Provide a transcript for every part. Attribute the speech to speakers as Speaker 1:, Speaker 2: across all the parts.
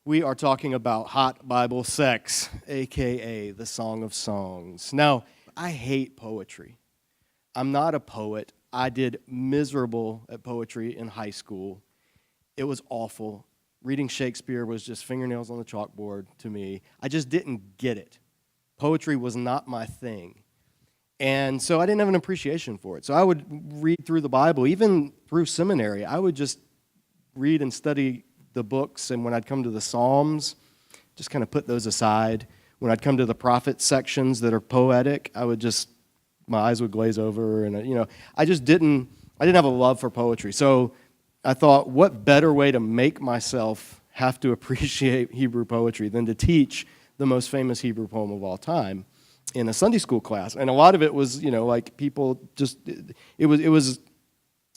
Speaker 1: We are talking about hot Bible sex, aka the Song of Songs. Now, I hate poetry. I'm not a poet. I did miserable at poetry in high school. It was awful. Reading Shakespeare was just fingernails on the chalkboard to me. I just didn't get it. Poetry was not my thing. And so I didn't have an appreciation for it. So I would read through the Bible, even through seminary. I would just read and study the books, and when I'd come to the Psalms, just kind of put those aside. When I'd come to the prophet sections that are poetic, my eyes would glaze over, and I didn't have a love for poetry. So I thought, what better way to make myself have to appreciate Hebrew poetry than to teach the most famous Hebrew poem of all time in a Sunday school class? And a lot of it was, like people just,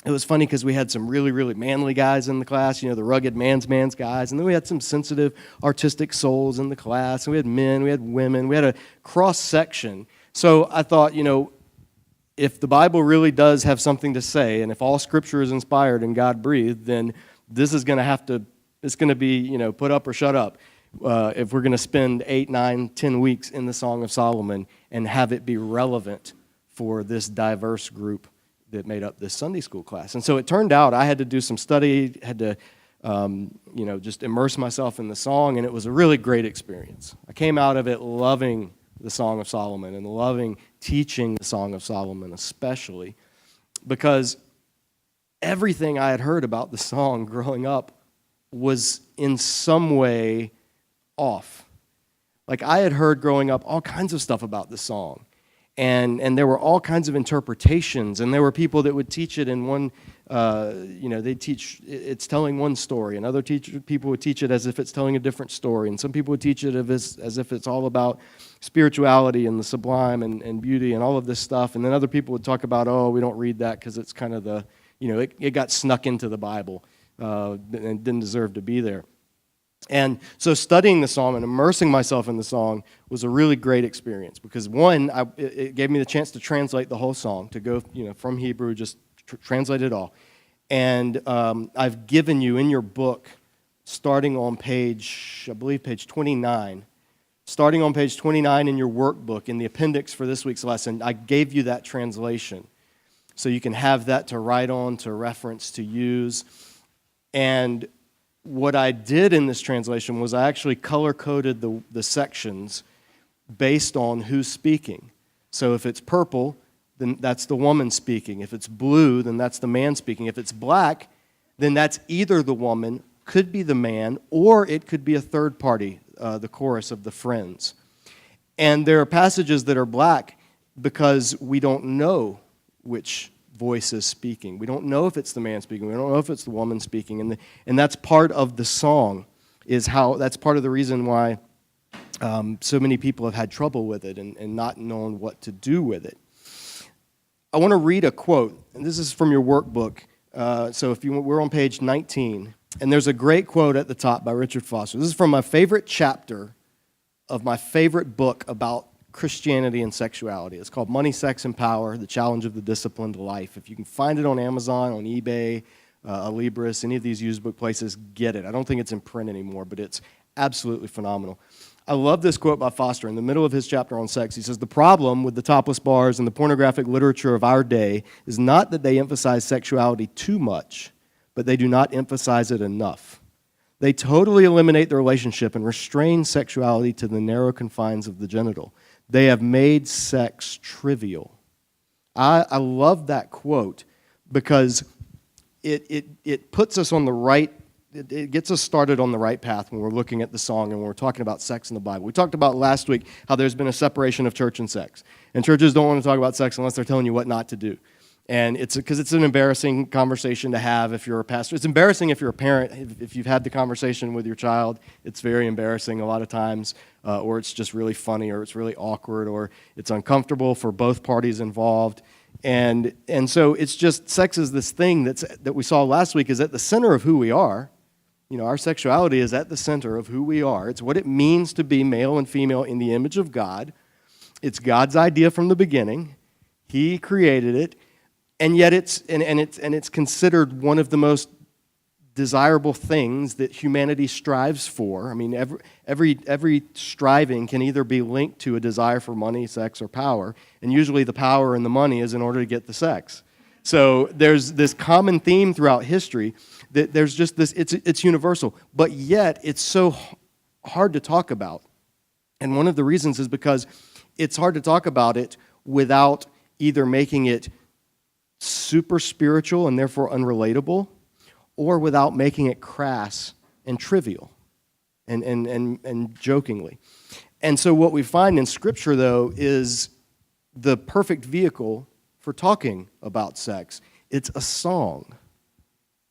Speaker 1: it was funny because we had some really, really manly guys in the class, the rugged man's guys, and then we had some sensitive, artistic souls in the class, and we had men, we had women, we had a cross-section. So I thought, if the Bible really does have something to say, and if all Scripture is inspired and God-breathed, then this is going to it's going to be, put up or shut up if we're going to spend 8, 9, 10 weeks in the Song of Solomon and have it be relevant for this diverse group that made up this Sunday school class. And so it turned out I had to do some study, had to, just immerse myself in the song, and it was a really great experience. I came out of it loving the Song of Solomon and loving teaching the Song of Solomon especially because everything I had heard about the song growing up was in some way off. Like I had heard growing up all kinds of stuff about the song. And there were all kinds of interpretations, and there were people that would teach it in one, they'd teach it's telling one story, and other people would teach it as if it's telling a different story, and some people would teach it as if it's all about spirituality and the sublime and beauty and all of this stuff, and then other people would talk about, we don't read that because it's kind of it got snuck into the Bible and didn't deserve to be there. And so studying the psalm and immersing myself in the song was a really great experience because, one, it gave me the chance to translate the whole song, to go from Hebrew, just translate it all. And I've given you in your book, starting on page 29, starting on page 29 in your workbook, in the appendix for this week's lesson, I gave you that translation. So you can have that to write on, to reference, to use. And what I did in this translation was I actually color-coded the sections based on who's speaking. So if it's purple, then that's the woman speaking. If it's blue, then that's the man speaking. If it's black, then that's either the woman, could be the man, or it could be a third party, the chorus of the friends. And there are passages that are black because we don't know which voice is speaking. We don't know if it's the man speaking. We don't know if it's the woman speaking. And that's part of the song, that's part of the reason why so many people have had trouble with it and not knowing what to do with it. I want to read a quote, and this is from your workbook. So we're on page 19, and there's a great quote at the top by Richard Foster. This is from my favorite chapter of my favorite book about Christianity and sexuality. It's called Money, Sex, and Power, The Challenge of the Disciplined Life. If you can find it on Amazon, on eBay, Libris, any of these used book places, get it. I don't think it's in print anymore, but it's absolutely phenomenal. I love this quote by Foster. In the middle of his chapter on sex, he says, "The problem with the topless bars and the pornographic literature of our day is not that they emphasize sexuality too much, but they do not emphasize it enough. They totally eliminate the relationship and restrain sexuality to the narrow confines of the genital. They have made sex trivial." I love that quote because it puts us on the right, it gets us started on the right path when we're looking at the song and when we're talking about sex in the Bible. We talked about last week how there's been a separation of church and sex. And churches don't want to talk about sex unless they're telling you what not to do. And it's because it's an embarrassing conversation to have if you're a pastor. It's embarrassing if you're a parent. If you've had the conversation with your child, it's very embarrassing a lot of times, or it's just really funny, or it's really awkward, or it's uncomfortable for both parties involved. And so it's just, sex is this thing that we saw last week is at the center of who we are. Our sexuality is at the center of who we are. It's what it means to be male and female in the image of God. It's God's idea from the beginning. He created it. And yet it's considered one of the most desirable things that humanity strives for. I mean, every striving can either be linked to a desire for money, sex, or power, and usually the power and the money is in order to get the sex. So there's this common theme throughout history that there's just this, it's universal, but yet it's so hard to talk about. And one of the reasons is because it's hard to talk about it without either making it super spiritual and therefore unrelatable, or without making it crass and trivial and jokingly. And so what we find in Scripture, though, is the perfect vehicle for talking about sex. It's a song.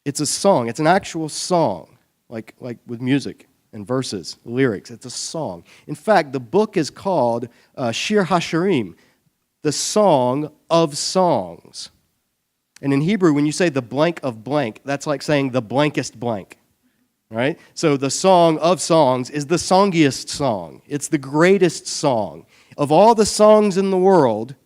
Speaker 1: It's a song. It's an actual song, like with music and verses, lyrics. It's a song. In fact, the book is called Shir HaShirim, the Song of Songs. And in Hebrew, when you say the blank of blank, that's like saying the blankest blank, right? So the Song of Songs is the songiest song. It's the greatest song. Of all the songs in the world,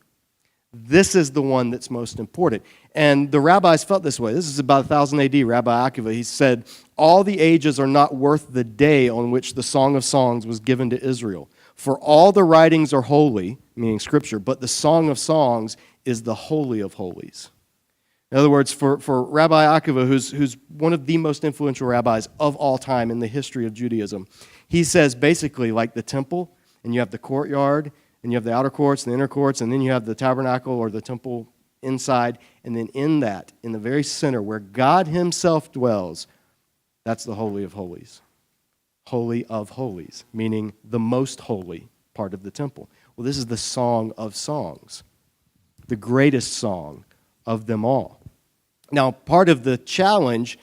Speaker 1: this is the one that's most important. And the rabbis felt this way. This is about 1000 AD, Rabbi Akiva. He said, all the ages are not worth the day on which the Song of Songs was given to Israel. For all the writings are holy, meaning Scripture, but the Song of Songs is the holy of holies. In other words, for Rabbi Akiva, who's one of the most influential rabbis of all time in the history of Judaism, he says basically like the temple, and you have the courtyard, and you have the outer courts, and the inner courts, and then you have the tabernacle or the temple inside, and then in that, in the very center where God himself dwells, that's the Holy of Holies. Holy of Holies, meaning the most holy part of the temple. Well, this is the Song of Songs, the greatest song of them all. Now, part of the challenge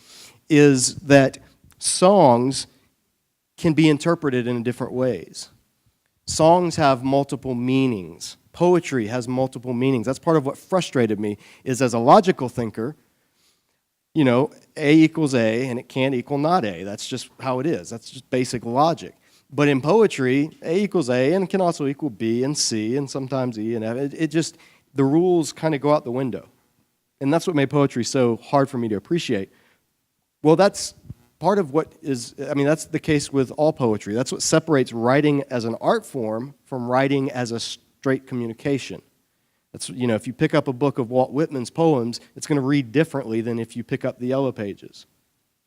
Speaker 1: is that songs can be interpreted in different ways. Songs have multiple meanings. Poetry has multiple meanings. That's part of what frustrated me, is as a logical thinker, you know, A equals A, and it can't equal not A. That's just how it is. That's just basic logic. But in poetry, A equals A, and it can also equal B and C, and sometimes E and F. It just, the rules kind of go out the window. And that's what made poetry so hard for me to appreciate. Well, that's part of what is, I mean, that's the case with all poetry. That's what separates writing as an art form from writing as a straight communication. That's, you know, if you pick up a book of Walt Whitman's poems, it's going to read differently than if you pick up the Yellow Pages,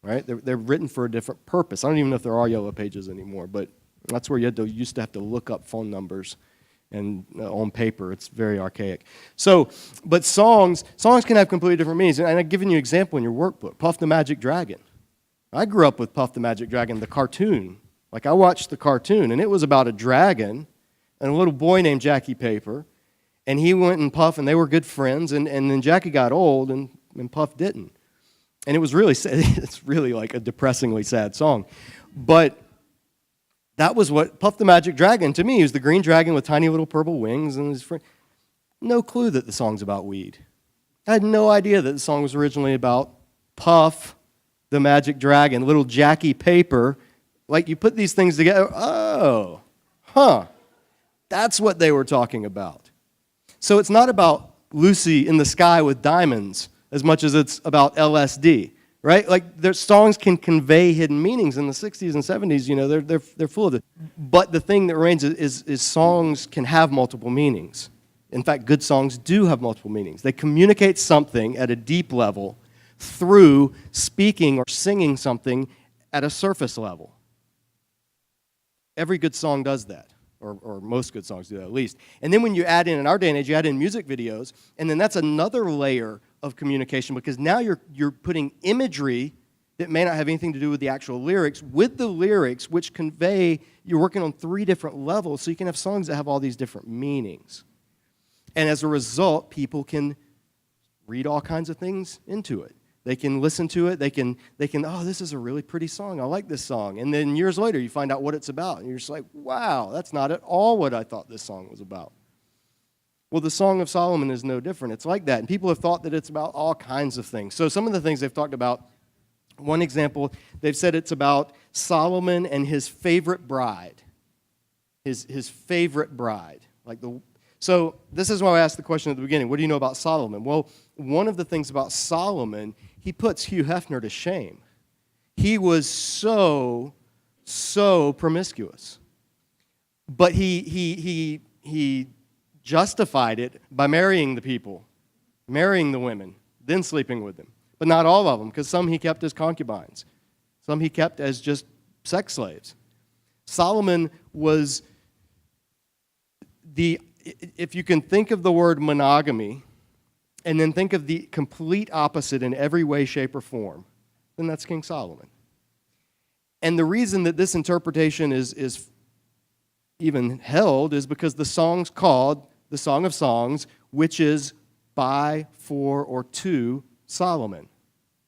Speaker 1: right? They're written for a different purpose. I don't even know if there are Yellow Pages anymore, but that's where you used to have to look up phone numbers and on paper. It's very archaic. So, but songs can have completely different meanings. And I've given you an example in your workbook, Puff the Magic Dragon. I grew up with Puff the Magic Dragon, the cartoon. Like, I watched the cartoon, and it was about a dragon and a little boy named Jackie Paper, and he went and Puff, and they were good friends, and then Jackie got old, and Puff didn't. And it was really sad. It's really like a depressingly sad song. But that was what Puff the Magic Dragon, to me, he was the green dragon with tiny little purple wings and his friend. No clue that the song's about weed. I had no idea that the song was originally about Puff the Magic Dragon, little Jackie Paper. Like, you put these things together, oh, that's what they were talking about. So it's not about Lucy in the sky with diamonds as much as it's about LSD. Right? Like, their songs can convey hidden meanings. In the 60s and 70s, you know, they're full of it. But the thing that remains is songs can have multiple meanings. In fact, good songs do have multiple meanings. They communicate something at a deep level through speaking or singing something at a surface level. Every good song does that, or most good songs do that at least. And then when you add in our day and age, you add in music videos, and then that's another layer of communication, because now you're putting imagery that may not have anything to do with the actual lyrics with the lyrics, which convey, you're working on 3 different levels, so you can have songs that have all these different meanings. And as a result, people can read all kinds of things into it. They can listen to it, they can, oh, this is a really pretty song, I like this song. And then years later, you find out what it's about, and you're just like, wow, that's not at all what I thought this song was about. Well, the Song of Solomon is no different. It's like that. And people have thought that it's about all kinds of things. So some of the things they've talked about, one example, they've said it's about Solomon and his favorite bride. His favorite bride. So this is why I asked the question at the beginning, what do you know about Solomon? Well, one of the things about Solomon, he puts Hugh Hefner to shame. He was so promiscuous. But he justified it by marrying the people, marrying the women, then sleeping with them. But not all of them, because some he kept as concubines. Some he kept as just sex slaves. Solomon was if you can think of the word monogamy, and then think of the complete opposite in every way, shape, or form, then that's King Solomon. And the reason that this interpretation is even held is because the song's called the Song of Songs, which is by, for, or to Solomon.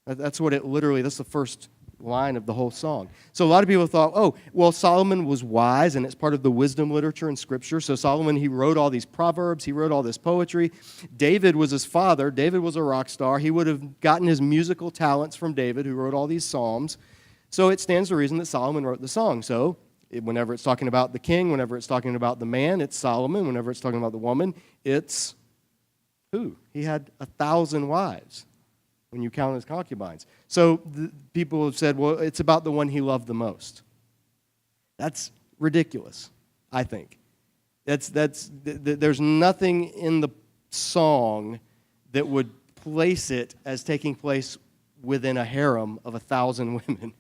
Speaker 1: That's what it literally, that's the first line of the whole song. So a lot of people thought, oh, well, Solomon was wise, and it's part of the wisdom literature in Scripture. So Solomon, he wrote all these proverbs, he wrote all this poetry. David was his father. David was a rock star. He would have gotten his musical talents from David, who wrote all these psalms. So it stands to reason that Solomon wrote the song. So whenever it's talking about the king, whenever it's talking about the man, it's Solomon. Whenever it's talking about the woman, it's who? He had 1,000 wives when you count his concubines. So people have said, well, it's about the one he loved the most. That's ridiculous, I think. There's nothing in the song that would place it as taking place within a harem of 1,000 women.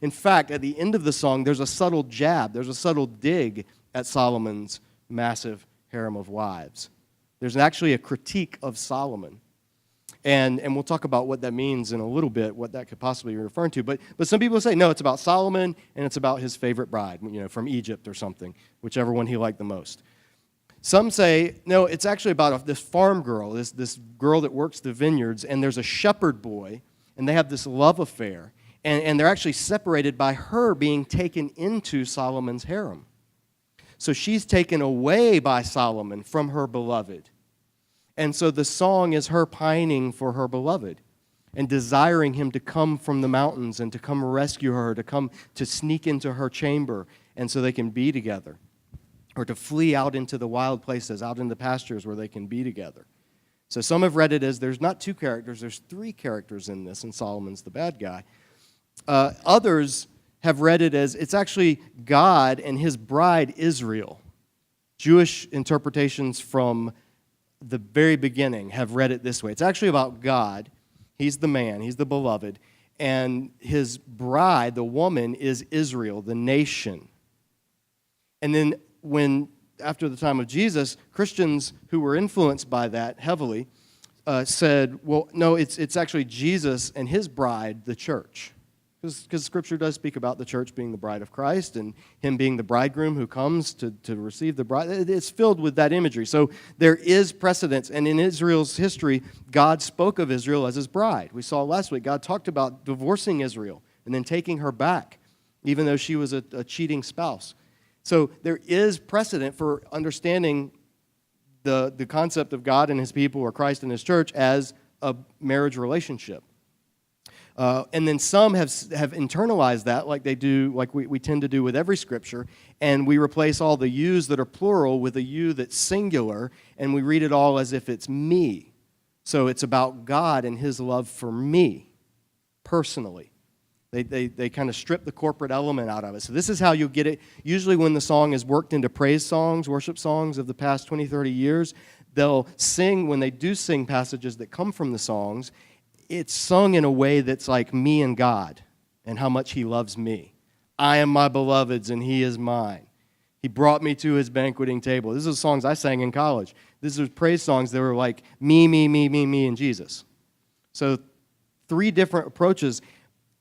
Speaker 1: In fact, at the end of the song, there's a subtle jab, there's a subtle dig at Solomon's massive harem of wives. There's actually a critique of Solomon. And we'll talk about what that means in a little bit, what that could possibly be referring to. But some people say, no, it's about Solomon, and it's about his favorite bride, from Egypt or something, whichever one he liked the most. Some say, no, it's actually about this farm girl, this girl that works the vineyards, and there's a shepherd boy, and they have this love affair. And they're actually separated by her being taken into Solomon's harem. So she's taken away by Solomon from her beloved. And so the song is her pining for her beloved and desiring him to come from the mountains and to come rescue her, to come to sneak into her chamber, and so they can be together. Or to flee out into the wild places, out in the pastures where they can be together. So some have read it as there's not two characters, there's three characters in this, and Solomon's the bad guy. Others have read it as it's actually God and his bride Israel. Jewish interpretations from the very beginning have read it this way. It's actually about God. He's the man, he's the beloved, and his bride, the woman, is Israel, the nation. And then after the time of Jesus, Christians who were influenced by that heavily said, well, no, it's actually Jesus and his bride, the church. Because Scripture does speak about the church being the bride of Christ and him being the bridegroom who comes to receive the bride. It's filled with that imagery. So there is precedence. And in Israel's history, God spoke of Israel as his bride. We saw last week, God talked about divorcing Israel and then taking her back, even though she was a cheating spouse. So there is precedent for understanding the concept of God and his people, or Christ and his church, as a marriage relationship. And then some have internalized that like they do, like we tend to do with every scripture, and we replace all the yous that are plural with a you that's singular, and we read it all as if it's me. So it's about God and his love for me, personally. They kind of strip the corporate element out of it. So this is how you'll get it. Usually when the song is worked into praise songs, worship songs of the past 20, 30 years, they'll sing, when they do sing passages that come from the songs, it's sung in a way that's like me and God and how much he loves me. I am my beloved's and he is mine. He brought me to his banqueting table. These are songs I sang in college. These are praise songs that were like me, and Jesus. So 3 different approaches.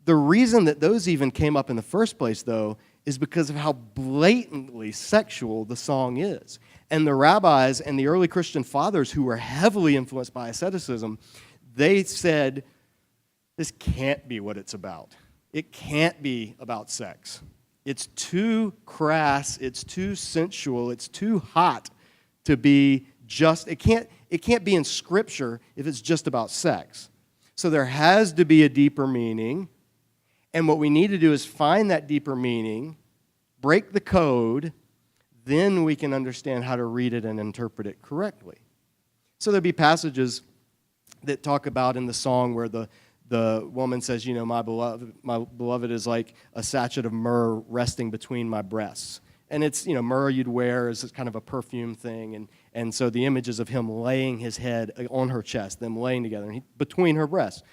Speaker 1: The reason that those even came up in the first place, though, is because of how blatantly sexual the song is. And the rabbis and the early Christian fathers who were heavily influenced by asceticism, they said, this can't be what it's about. It can't be about sex. It's too crass, it's too sensual, it's too hot to be just, it can't be in Scripture if it's just about sex. So there has to be a deeper meaning, and what we need to do is find that deeper meaning, break the code, then we can understand how to read it and interpret it correctly. So there'll be passages that talk about in the song where the the woman says, my beloved is like a sachet of myrrh resting between my breasts. And it's, myrrh you'd wear is kind of a perfume thing. And so the image is of him laying his head on her chest, them laying together between her breasts.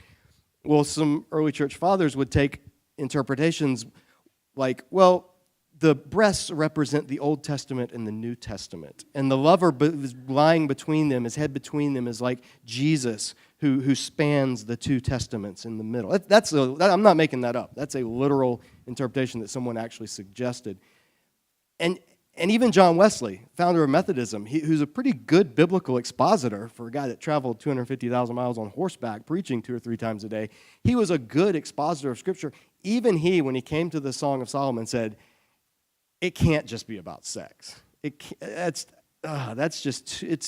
Speaker 1: Well, some early church fathers would take interpretations like, well, the breasts represent the Old Testament and the New Testament. And the lover is lying between them, his head between them, is like Jesus who spans the two testaments in the middle. I'm not making that up. That's a literal interpretation that someone actually suggested. And even John Wesley, founder of Methodism, who's a pretty good biblical expositor for a guy that traveled 250,000 miles on horseback preaching 2 or 3 times a day, he was a good expositor of Scripture. Even he, when he came to the Song of Solomon, said, it can't just be about sex. It's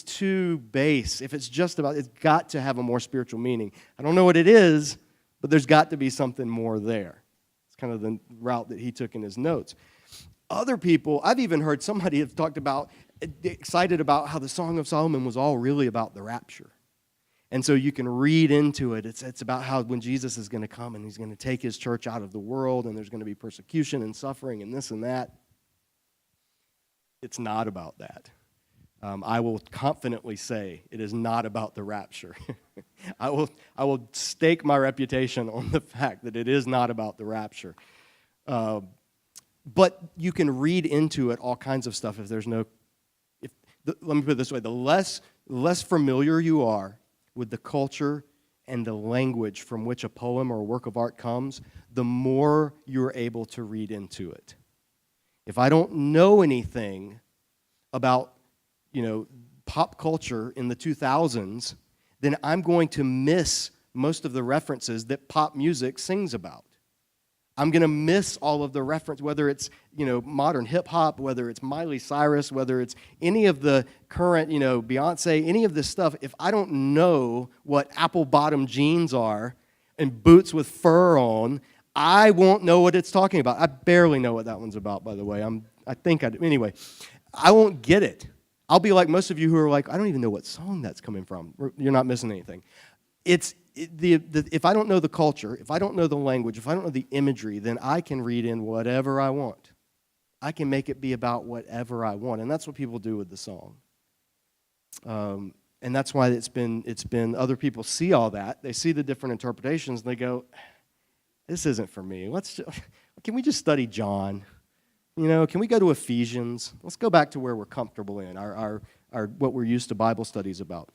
Speaker 1: too base. If it's just about, it's got to have a more spiritual meaning. I don't know what it is, but there's got to be something more there. It's kind of the route that he took in his notes. Other people, I've even heard somebody have talked about, excited about how the Song of Solomon was all really about the rapture. And so you can read into it. It's about how when Jesus is going to come and he's going to take his church out of the world and there's going to be persecution and suffering and this and that. It's not about that. I will confidently say it is not about the rapture. I will stake my reputation on the fact that it is not about the rapture. But you can read into it all kinds of stuff if there's no... let me put it this way. The less familiar you are with the culture and the language from which a poem or a work of art comes, the more you're able to read into it. If I don't know anything about, pop culture in the 2000s, then I'm going to miss most of the references that pop music sings about. I'm going to miss all of the reference, whether it's, modern hip-hop, whether it's Miley Cyrus, whether it's any of the current, Beyonce, any of this stuff. If I don't know what apple-bottom jeans are and boots with fur on, I won't know what it's talking about. I barely know what that one's about, by the way. I think I do. Anyway, I won't get it. I'll be like most of you who are like, I don't even know what song that's coming from. You're not missing anything. If I don't know the culture, if I don't know the language, if I don't know the imagery, then I can read in whatever I want. I can make it be about whatever I want, and that's what people do with the song. And that's why it's been other people see all that. They see the different interpretations, and they go, this isn't for me. Can we just study John? Can we go to Ephesians? Let's go back to where we're comfortable in, our what we're used to Bible studies about.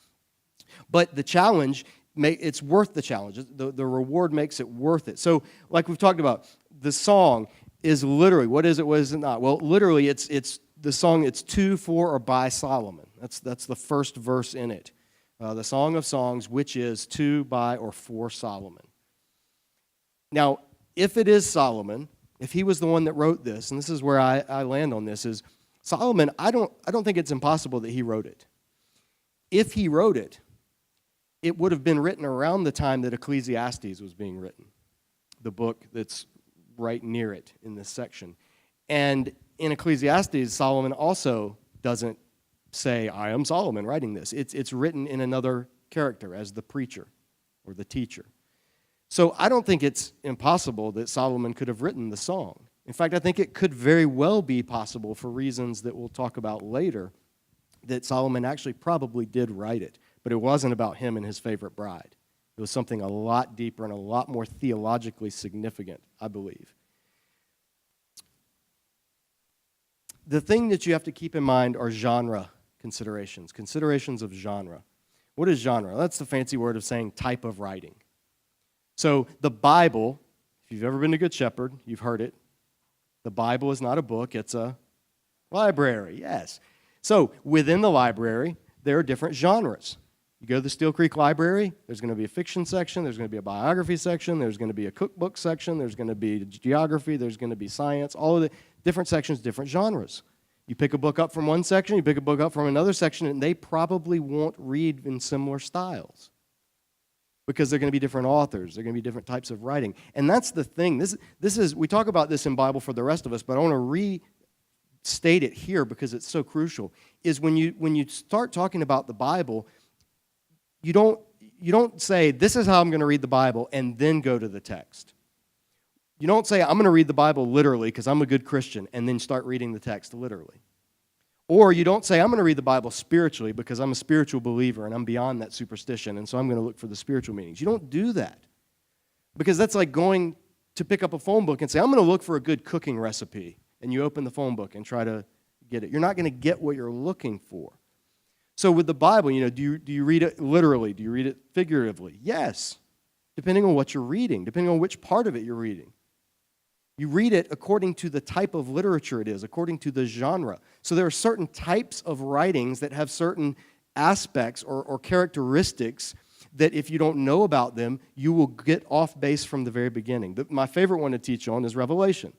Speaker 1: But the challenge, it's worth the challenge. The reward makes it worth it. So, like we've talked about, the song is literally, what is it not? Well, literally, it's the song, it's to, for, or by Solomon. That's the first verse in it. The Song of Songs, which is to, by, or for Solomon. Now, if it is Solomon, if he was the one that wrote this, and this is where I land on this, is Solomon, I don't think it's impossible that he wrote it. If he wrote it, it would have been written around the time that Ecclesiastes was being written, the book that's right near it in this section. And in Ecclesiastes, Solomon also doesn't say, I am Solomon writing this. It's written in another character as the preacher or the teacher. So I don't think it's impossible that Solomon could have written the song. In fact, I think it could very well be possible, for reasons that we'll talk about later, that Solomon actually probably did write it. But it wasn't about him and his favorite bride. It was something a lot deeper and a lot more theologically significant, I believe. The thing that you have to keep in mind are genre considerations of genre. What is genre? That's the fancy word of saying type of writing. So the Bible, if you've ever been to Good Shepherd, you've heard it. The Bible is not a book, it's a library, yes. So within the library, there are different genres. You go to the Steel Creek Library, there's going to be a fiction section, there's going to be a biography section, there's going to be a cookbook section, there's going to be geography, there's going to be science, all of the different sections, different genres. You pick a book up from one section, you pick a book up from another section, and they probably won't read in similar styles because they're going to be different authors, they're going to be different types of writing. And that's the thing. This is we talk about this in Bible for the rest of us, but I want to restate it here because it's so crucial, is when you start talking about the Bible, you don't you don't say, this is how I'm going to read the Bible, and then go to the text. You don't say, I'm going to read the Bible literally because I'm a good Christian, and then start reading the text literally. Or you don't say, I'm going to read the Bible spiritually because I'm a spiritual believer and I'm beyond that superstition, and so I'm going to look for the spiritual meanings. You don't do that. Because that's like going to pick up a phone book and say, I'm going to look for a good cooking recipe, and you open the phone book and try to get it. You're not going to get what you're looking for. So with the Bible, do you read it literally? Do you read it figuratively? Yes, depending on what you're reading, depending on which part of it you're reading. You read it according to the type of literature it is, according to the genre. So there are certain types of writings that have certain aspects or characteristics that if you don't know about them, you will get off base from the very beginning. My favorite one to teach on is Revelation.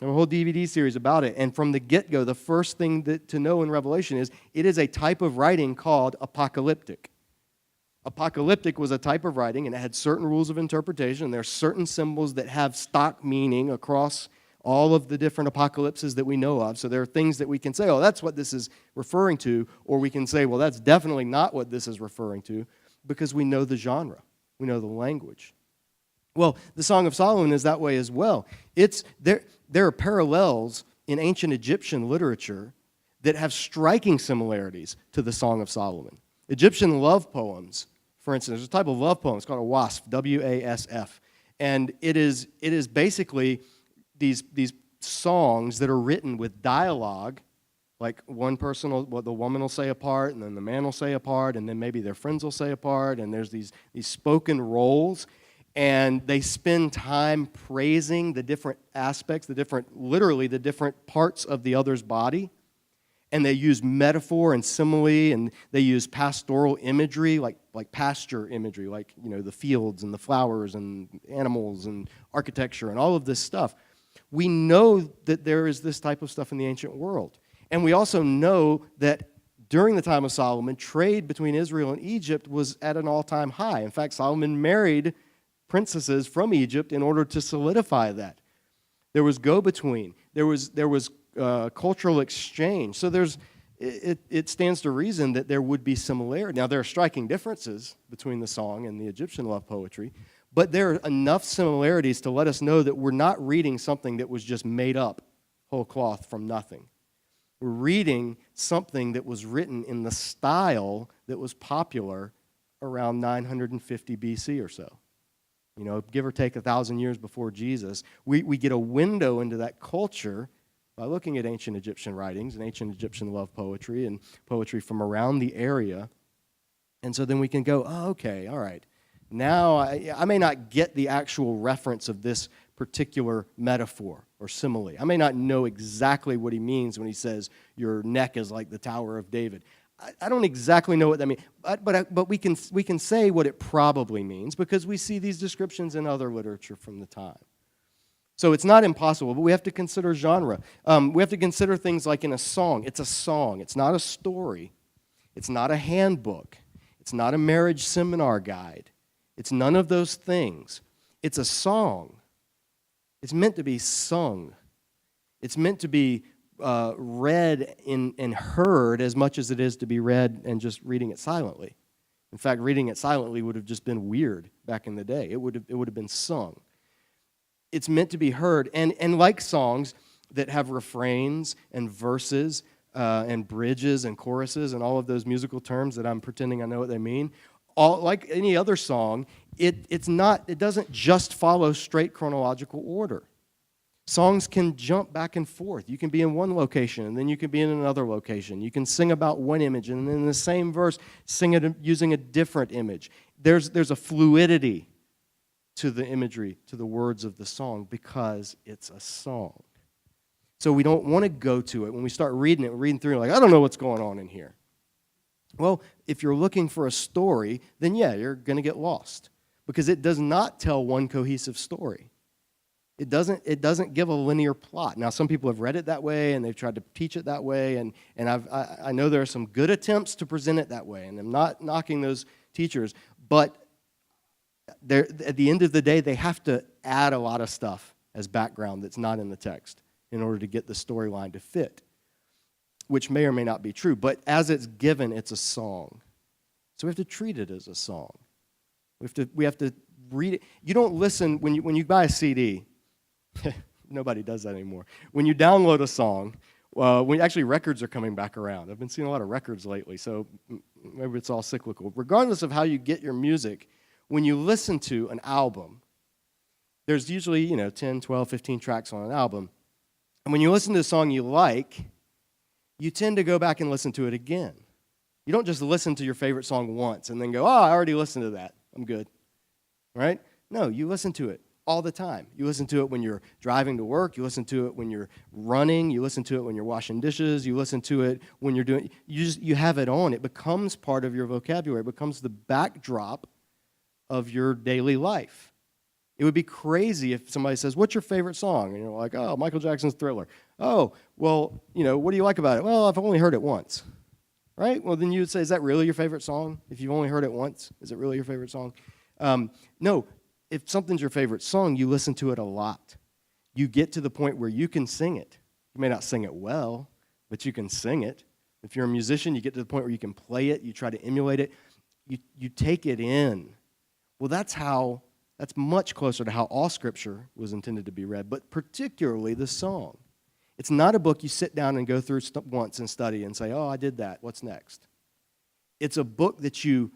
Speaker 1: I have a whole DVD series about it. And from the get-go, the first thing to know in Revelation is it is a type of writing called apocalyptic. Apocalyptic was a type of writing, and it had certain rules of interpretation. There are certain symbols that have stock meaning across all of the different apocalypses that we know of. So there are things that we can say, oh, that's what this is referring to, or we can say, well, that's definitely not what this is referring to, because we know the genre, we know the language. Well, the Song of Solomon is that way as well. There are parallels in ancient Egyptian literature that have striking similarities to the Song of Solomon. Egyptian love poems, for instance, there's a type of love poem, it's called a wasf, W-A-S-F. And it is basically these songs that are written with dialogue, like one person, the woman will say a part, and then the man will say a part, and then maybe their friends will say a part, and there's these spoken roles, and they spend time praising the different aspects, literally the different parts of the other's body. And they use metaphor and simile, and they use pastoral imagery, like pasture imagery, like the fields and the flowers and animals and architecture and all of this stuff. We know that there is this type of stuff in the ancient world. And we also know that during the time of Solomon, trade between Israel and Egypt was at an all-time high. In fact, Solomon married princesses from Egypt in order to solidify that. There was go-between. There was cultural exchange. So it stands to reason that there would be similarity. Now, there are striking differences between the song and the Egyptian love poetry, but there are enough similarities to let us know that we're not reading something that was just made up whole cloth from nothing. We're reading something that was written in the style that was popular around 950 BC or so. Give or take 1,000 years before Jesus. We get a window into that culture by looking at ancient Egyptian writings and ancient Egyptian love poetry and poetry from around the area. And so then we can go, oh, okay, all right. Now I may not get the actual reference of this particular metaphor or simile. I may not know exactly what he means when he says your neck is like the Tower of David. I don't exactly know what that means, but we can say what it probably means because we see these descriptions in other literature from the time. So it's not impossible, but we have to consider genre. We have to consider things like in a song. It's a song. It's not a story. It's not a handbook. It's not a marriage seminar guide. It's none of those things. It's a song. It's meant to be sung. It's meant to be read and heard as much as it is to be read and just reading it silently. In fact, reading it silently would have just been weird back in the day. It would have been sung. It's meant to be heard. And like songs that have refrains and verses and bridges and choruses and all of those musical terms that I'm pretending I know what they mean, like any other song, it doesn't just follow straight chronological order. Songs can jump back and forth. You can be in one location, and then you can be in another location. You can sing about one image, and then in the same verse, sing it using a different image. There's a fluidity to the imagery, to the words of the song, because it's a song. So we don't want to go to it. When we start reading it, we're reading through, like, I don't know what's going on in here. Well, if you're looking for a story, then yeah, you're going to get lost, because it does not tell one cohesive story. It doesn't give a linear plot. Now, some people have read it that way, and they've tried to teach it that way, and I know there are some good attempts to present it that way, and I'm not knocking those teachers, but at the end of the day, they have to add a lot of stuff as background that's not in the text in order to get the storyline to fit, which may or may not be true, but as it's given, it's a song. So we have to treat it as a song. We have to read it. You don't listen when you buy a CD. Nobody does that anymore. When you download a song, actually records are coming back around. I've been seeing a lot of records lately, so maybe it's all cyclical. Regardless of how you get your music, when you listen to an album, there's usually 10, 12, 15 tracks on an album. And when you listen to a song you like, you tend to go back and listen to it again. You don't just listen to your favorite song once and then go, I already listened to that. I'm good. Right? No, you listen to it all the time. You listen to it when you're driving to work. You listen to it when you're running. You listen to it when you're washing dishes. You listen to it when you're doing, you have it on. It becomes part of your vocabulary. It becomes the backdrop of your daily life. It would be crazy if somebody says, what's your favorite song? And you're like, oh, Michael Jackson's Thriller. Oh, well, what do you like about it? Well, I've only heard it once. Right? Well, then you would say, is that really your favorite song? If you've only heard it once, is it really your favorite song? No. If something's your favorite song, you listen to it a lot. You get to the point where you can sing it. You may not sing it well, but you can sing it. If you're a musician, you get to the point where you can play it. You try to emulate it. You take it in. Well, that's much closer to how all Scripture was intended to be read, but particularly the song. It's not a book you sit down and go through once and study and say, oh, I did that. What's next? It's a book that you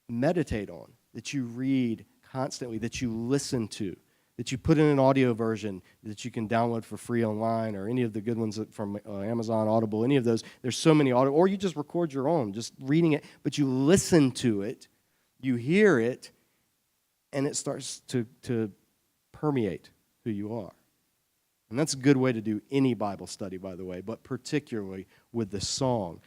Speaker 1: meditate on, that you read constantly, that you listen to, that you put in an audio version that you can download for free online, or any of the good ones from Amazon, Audible, any of those. There's so many audio, or you just record your own, just reading it, but you listen to it, you hear it, and it starts to permeate who you are. And that's a good way to do any Bible study, by the way, but particularly with the song.